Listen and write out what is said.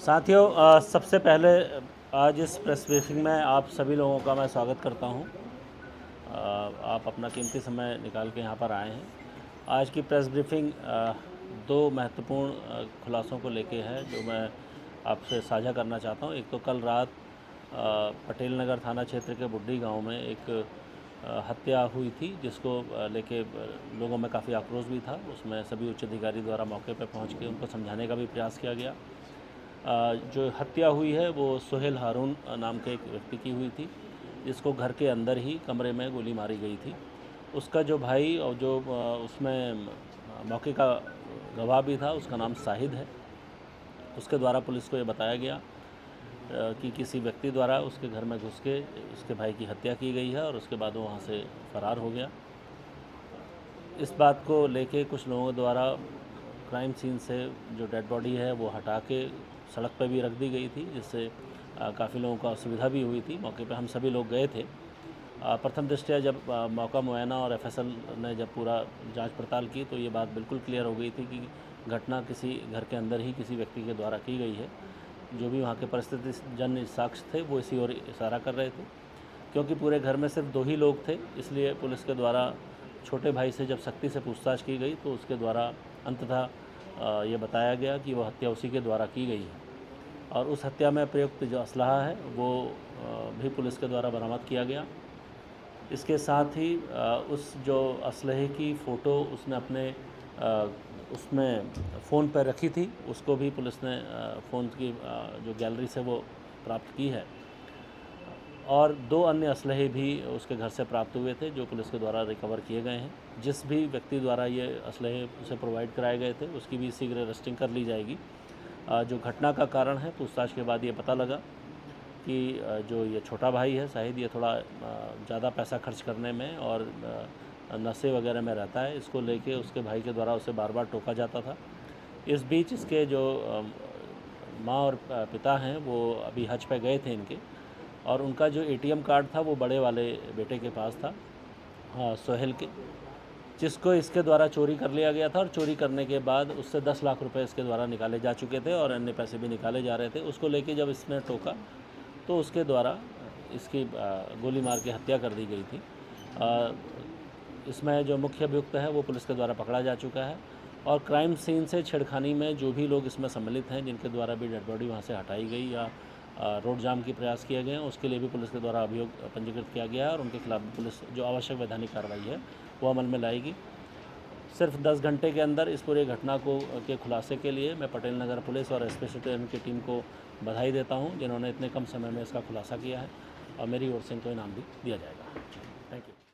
साथियों, सबसे पहले आज इस प्रेस ब्रीफिंग में आप सभी लोगों का मैं स्वागत करता हूं। आप अपना कीमती समय निकाल के यहां पर आए हैं। आज की प्रेस ब्रीफिंग दो महत्वपूर्ण खुलासों को लेके है जो मैं आपसे साझा करना चाहता हूं। एक तो कल रात पटेल नगर थाना क्षेत्र के बुड्डी गांव में एक हत्या हुई थी, जिसको लेके लोगों में काफ़ी आक्रोश भी था। उसमें सभी उच्च अधिकारी द्वारा मौके पर पहुंच के उनको समझाने का भी प्रयास किया गया। जो हत्या हुई है वो सोहेल हारून नाम के एक व्यक्ति की हुई थी, जिसको घर के अंदर ही कमरे में गोली मारी गई थी। उसका जो भाई और जो उसमें मौके का गवाह भी था, उसका नाम साहिद है। उसके द्वारा पुलिस को ये बताया गया कि किसी व्यक्ति द्वारा उसके घर में घुस के उसके भाई की हत्या की गई है और उसके बाद वो वहाँ से फरार हो गया। इस बात को लेके कुछ लोगों द्वारा क्राइम सीन से जो डेड बॉडी है वो हटा के सड़क पर भी रख दी गई थी, जिससे काफ़ी लोगों को असुविधा भी हुई थी। मौके पे हम सभी लोग गए थे। प्रथम दृष्टया जब मौका मुआयना और एफएसएल ने जब पूरा जांच पड़ताल की तो ये बात बिल्कुल क्लियर हो गई थी कि घटना किसी घर के अंदर ही किसी व्यक्ति के द्वारा की गई है। जो भी वहाँ के परिस्थिति जन्य साक्ष्य थे वो इसी ओर इशारा कर रहे थे। क्योंकि पूरे घर में सिर्फ 2 ही लोग थे, इसलिए पुलिस के द्वारा छोटे भाई से जब सख्ती से पूछताछ की गई तो उसके द्वारा अंततः ये बताया गया कि वह हत्या उसी के द्वारा की गई है और उस हत्या में प्रयुक्त जो असलहा है वो भी पुलिस के द्वारा बरामद किया गया। इसके साथ ही उस जो असलहे की फ़ोटो उसने अपने उसमें फ़ोन पर रखी थी, उसको भी पुलिस ने फ़ोन की जो गैलरी से वो प्राप्त की है। और 2 अन्य असलहे भी उसके घर से प्राप्त हुए थे जो पुलिस के द्वारा रिकवर किए गए हैं। जिस भी व्यक्ति द्वारा ये असलहे उसे प्रोवाइड कराए गए थे उसकी भी शीघ्र अरेस्टिंग कर ली जाएगी। जो घटना का कारण है पूछताछ के बाद ये पता लगा कि जो ये छोटा भाई है शायद ये थोड़ा ज़्यादा पैसा खर्च करने में और नशे वगैरह में रहता है। इसको लेके उसके भाई के द्वारा उसे बार बार टोका जाता था। इस बीच इसके जो माँ और पिता हैं वो अभी हज पे गए थे इनके, और उनका जो एटीएम कार्ड था वो बड़े वाले बेटे के पास था, सोहेल के, जिसको इसके द्वारा चोरी कर लिया गया था। और चोरी करने के बाद उससे 10 लाख रुपए इसके द्वारा निकाले जा चुके थे और अन्य पैसे भी निकाले जा रहे थे। उसको लेके जब इसने टोका तो उसके द्वारा इसकी गोली मार के हत्या कर दी गई थी। इसमें जो मुख्य अभियुक्त है वो पुलिस के द्वारा पकड़ा जा चुका है और क्राइम सीन से छेड़खानी में जो भी लोग इसमें सम्मिलित हैं, जिनके द्वारा भी डेड बॉडी वहाँ से हटाई गई या रोड जाम की प्रयास किए गए हैं, उसके लिए भी पुलिस के द्वारा अभियोग पंजीकृत किया गया है और उनके खिलाफ पुलिस जो आवश्यक वैधानिक कार्रवाई है वो अमल में लाएगी। सिर्फ 10 घंटे के अंदर इस पूरी घटना को के खुलासे के लिए मैं पटेल नगर पुलिस और एसपी सिटी की टीम को बधाई देता हूं, जिन्होंने इतने कम समय में इसका खुलासा किया है और मेरी ओर से इनको इनाम भी दिया जाएगा। Thank you.